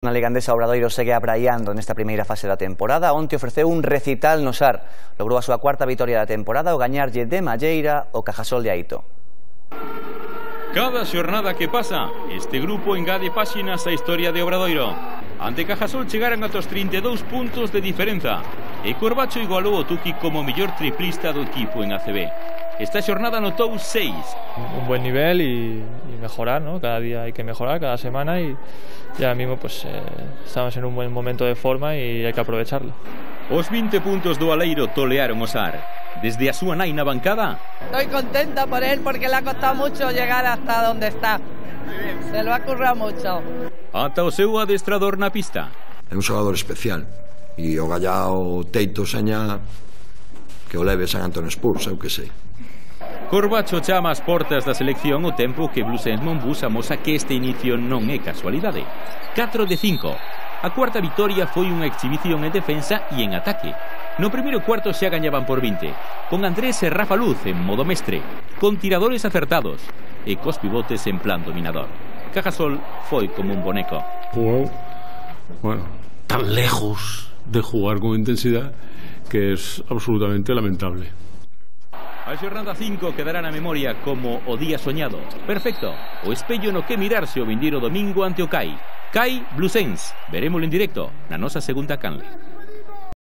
Na Liga Andesa Obradoiro segue abraiando nesta primeira fase da temporada. Onte ofreceu un recital no Sar. Logrou a súa cuarta vitoria da temporada ao gañarlle de malleira o Cajasol de Aito. Cada xornada que pasa, este grupo engade páxinas á historia de Obradoiro. Ante Cajasol chegaran ata os 32 puntos de diferenza e Corbacho igualou o Tuqui como mellor triplista do equipo en ACB. Esta xornada anotou 6. Un buen nivel y mejorar, ¿no? Cada día hay que mejorar, cada semana, y ya mismo pues estamos en un buen momento de forma y hay que aprovecharlo. Os 20 puntos do Aleiro tolearon o Sar. Desde a súa nai na bancada. Estoy contenta por él porque le ha costado mucho llegar hasta donde está. Se lo ha currado mucho. Ata o seu adestrador na pista. É un xogador especial e o gallao Teito seña que o leve San Antonio Spurs, eu que sei. Corbacho chama as portas da selección o tempo que Bluesens Monbus amosa que este inicio non é casualidade. 4 de 5. A cuarta vitoria foi unha exhibición en defensa e en ataque. No primeiro cuarto xa gañaban por 20, con Andrés e Rafa Luz en modo mestre, con tiradores acertados e cos pivotes en plan dominador. Cajasol foi como un boneco. Jugó, bueno, tan lejos de jugar con intensidad que es absolutamente lamentable. A xornada 5 quedará na memoria como o día soñado. Perfecto, o espello no que mirarse o vindeiro domingo ante o CAI. CAI Bluesens. Verémoslo en directo na nosa segunda canle.